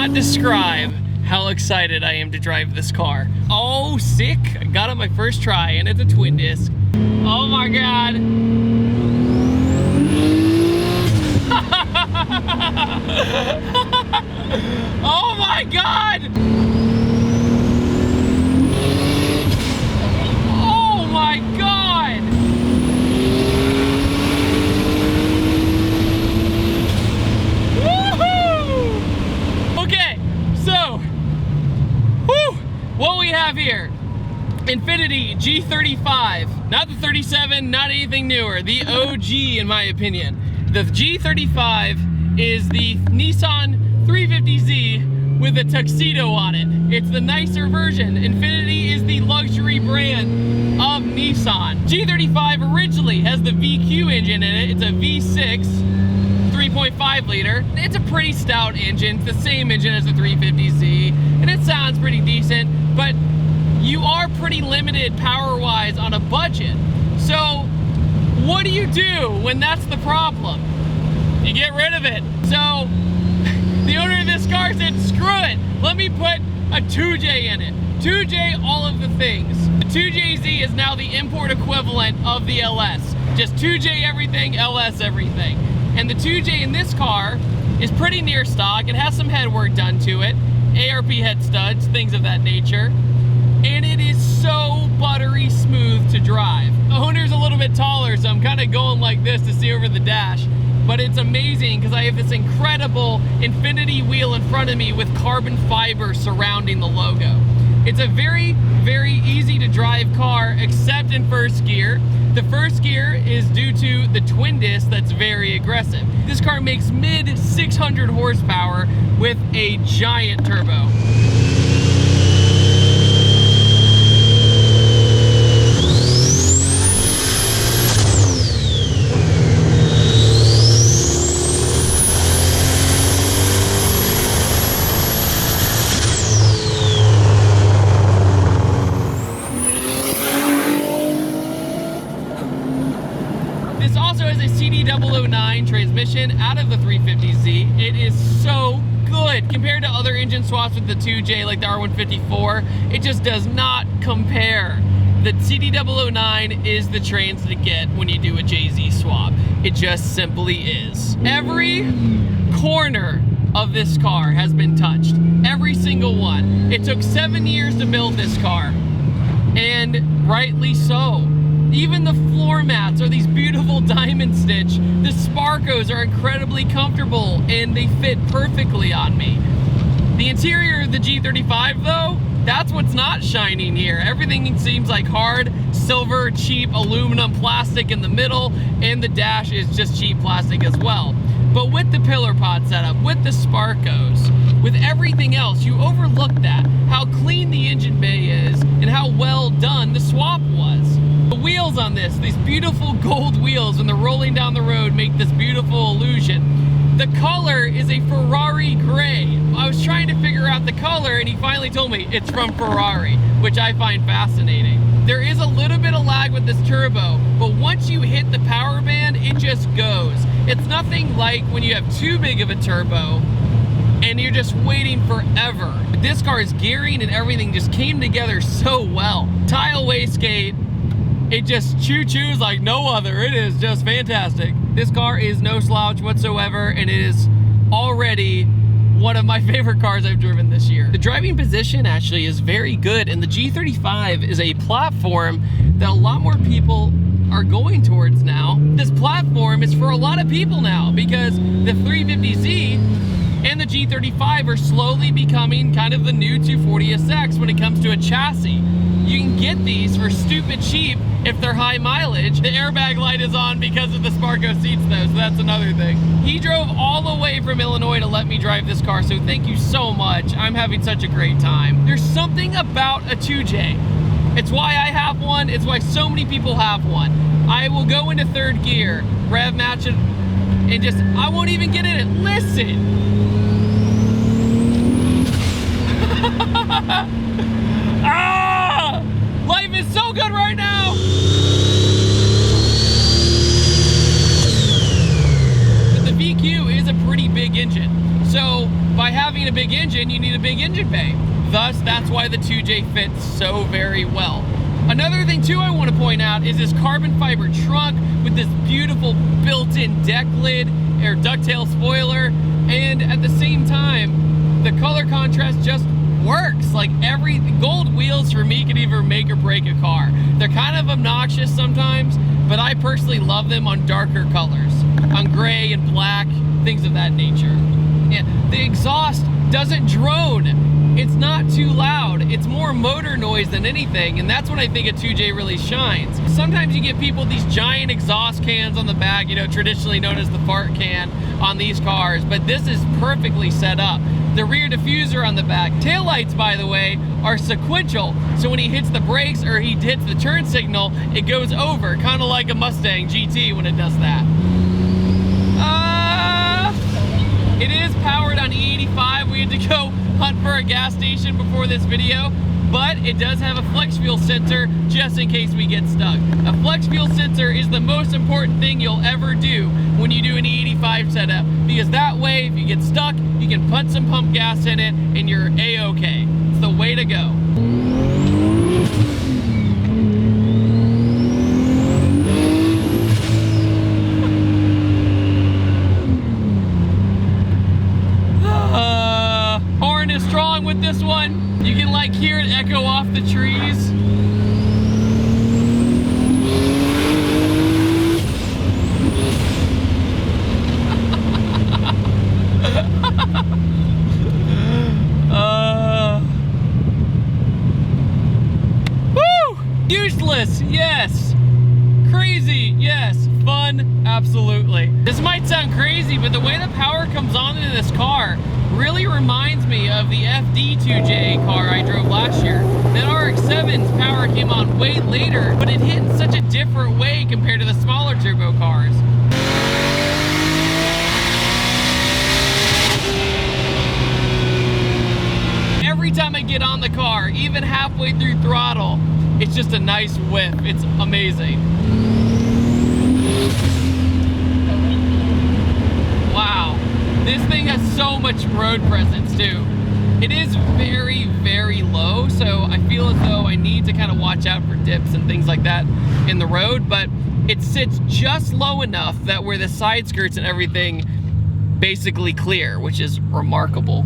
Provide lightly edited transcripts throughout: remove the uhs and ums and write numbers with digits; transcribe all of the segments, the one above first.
cannot describe how excited I am to drive this car. Oh, sick. I got it my first try, and it's a twin disc. Oh my God. Oh my God. Oh my God. Woohoo! Okay, so, what we have here, INFINITI G35, not the 37, not anything newer, the OG in my opinion. The G35 is the Nissan 350Z with a tuxedo on it. It's the nicer version. INFINITI is the luxury brand of Nissan. G35 originally has the VQ engine in it. It's a V6, 3.5 liter. It's a pretty stout engine. It's the same engine as the 350Z, and it sounds pretty decent, but you are pretty limited power-wise on a budget. So what do you do when that's the problem? You get rid of it. So the owner of this car said, screw it, let me put a 2J in it. 2J all of the things. The 2JZ is now the import equivalent of the LS. Just 2J everything, LS everything. And the 2J in this car is pretty near stock. It has some head work done to it, ARP head studs, things of that nature. And it is so buttery smooth to drive. The owner's a little bit taller, so I'm kind of going like this to see over the dash. But it's amazing because I have this incredible INFINITI wheel in front of me with carbon fiber surrounding the logo. It's a very, very easy to drive car, except in first gear. The first gear is due to the twin disc that's very aggressive. This car makes mid 600 horsepower with a giant turbo. This also has a CD009 transmission out of the 350Z. It is so good compared to other engine swaps with the 2J like the R154. It just does not compare. The CD009 is the trans to get when you do a JZ swap. It just simply is. Every corner of this car has been touched. Every single one. It took 7 years to build this car, and rightly so. Even the floor mats are these beautiful diamond stitch. The Sparkos are incredibly comfortable and they fit perfectly on me. The interior of the G35 though, that's what's not shining here. Everything seems like hard, silver, cheap aluminum plastic in the middle, and the dash is just cheap plastic as well. But with the pillar pod setup, with the Sparkos, with everything else, you overlook that. How clean the engine bay is and how well done the swap was. The wheels on this, these beautiful gold wheels when they're rolling down the road make this beautiful illusion. The color is a Ferrari gray. I was trying to figure out the color and he finally told me it's from Ferrari, which I find fascinating. There is a little bit of lag with this turbo, but once you hit the power band, it just goes. It's nothing like when you have too big of a turbo and you're just waiting forever. This car's gearing and everything just came together so well. Tile wastegate, it just choo-choos like no other. It is just fantastic. This car is no slouch whatsoever, and it is already one of my favorite cars I've driven this year. The driving position actually is very good, and the G35 is a platform that a lot more people are going towards now. This platform is for a lot of people now because the 350Z and the G35 are slowly becoming kind of the new 240SX when it comes to a chassis. You can get these for stupid cheap if they're high mileage. The airbag light is on because of the Sparko seats though, so that's another thing. He drove all the way from Illinois to let me drive this car, so thank you so much. I'm having such a great time. There's something about a 2J. It's why I have one, it's why so many people have one. I will go into third gear, rev match it, and just, I won't even get in it. Listen. Ah! Life is so good right now! But the VQ is a pretty big engine. So by having a big engine, you need a big engine bay. Thus, that's why the 2J fits so very well. Another thing too I want to point out is this carbon fiber trunk with this beautiful built-in deck lid or ducktail spoiler, and at the same time, the color contrast just works. Like every gold wheels for me can either make or break a car. They're kind of obnoxious sometimes, but I personally love them on darker colors, on gray and black, things of that nature. And the exhaust doesn't drone. It's not too loud. It's more motor noise than anything, and that's when I think a 2J really shines. Sometimes you get people with these giant exhaust cans on the back, you know, traditionally known as the fart can on these cars, but this is perfectly set up. The rear diffuser on the back. Taillights, by the way, are sequential, so when he hits the brakes or he hits the turn signal, it goes over, kind of like a Mustang GT when it does that. It is powered on E85. We had to go hunt for a gas station before this video, but it does have a flex fuel sensor just in case we get stuck. A flex fuel sensor is the most important thing you'll ever do when you do an E85 setup, because that way, if you get stuck, you can put some pump gas in it and you're A-okay. It's the way to go. Horn is strong with this one. You can like hear it echo off the trees. Woo! Useless, yes. Crazy, yes. Fun, absolutely. This might sound crazy, but the way the power comes on in this car really reminds me of the FD2J car I drove last year. That RX-7's power came on way later, but it hit in such a different way compared to the smaller turbo cars. Every time I get on the car, even halfway through throttle, it's just a nice whiff. It's amazing. Wow. This thing has so much road presence too. It is very, very low, so I feel as though I need to kind of watch out for dips and things like that in the road, but it sits just low enough that where the side skirts and everything basically clear, which is remarkable.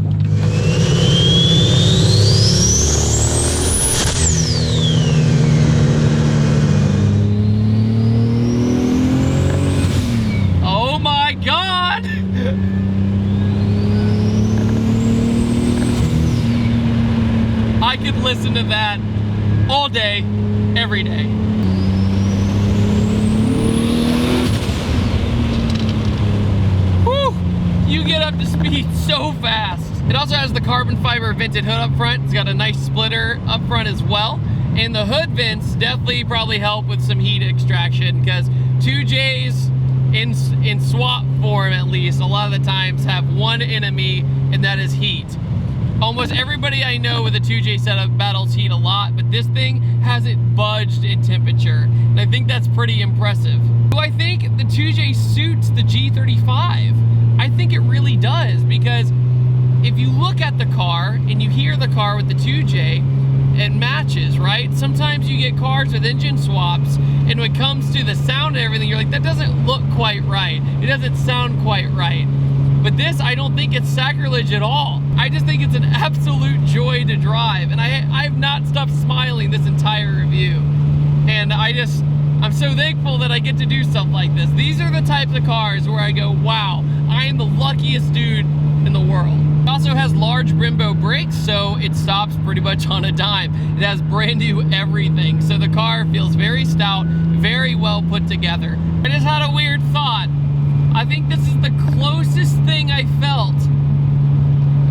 Oh my God! I could listen to that all day, every day. Whew! You get up to speed so fast. It also has the carbon fiber vented hood up front. It's got a nice splitter up front as well. And the hood vents definitely probably help with some heat extraction, because 2Js in swap form at least, a lot of the times have one enemy, and that is heat. Almost everybody I know with a 2J setup battles heat a lot, but this thing hasn't budged in temperature, and I think that's pretty impressive. Do I think the 2J suits the G35? I think it really does, because if you look at the car and you hear the car with the 2J, it matches, right? Sometimes you get cars with engine swaps, and when it comes to the sound and everything, you're like, that doesn't look quite right. It doesn't sound quite right. But this, I don't think it's sacrilege at all. I just think it's an absolute joy to drive. And I've not stopped smiling this entire review. And I'm so thankful that I get to do stuff like this. These are the types of cars where I go, wow, I am the luckiest dude in the world. It also has large Brembo brakes, so it stops pretty much on a dime. It has brand new everything. So the car feels very stout, very well put together. I just had a weird thought. I think this is the closest thing I felt,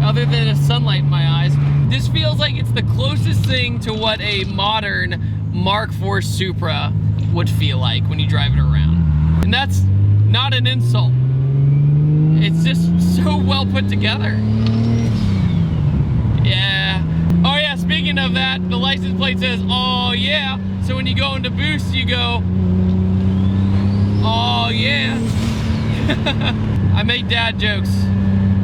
other than a sunlight in my eyes. This feels like it's the closest thing to what a modern Mark IV Supra would feel like when you drive it around. And that's not an insult. It's just so well put together. Yeah. Oh yeah, speaking of that, the license plate says, oh yeah. So when you go into boost, you go, oh yeah. I make dad jokes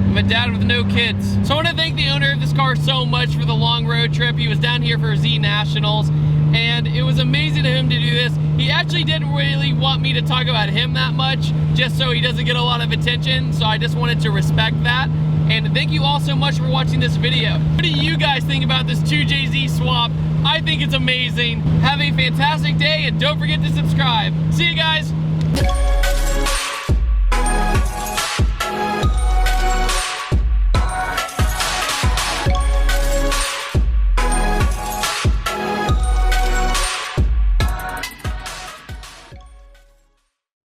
I'm a dad with no kids. So I want to thank the owner of this car so much for the long road trip. He was down here for Z Nationals, and it was amazing of him to do this. He actually didn't really want me to talk about him that much, just so he doesn't get a lot of attention, so I just wanted to respect that. And thank you all so much for watching this video. What do you guys think about this 2JZ swap? I think it's amazing. Have a fantastic day, and don't forget to subscribe. See you guys.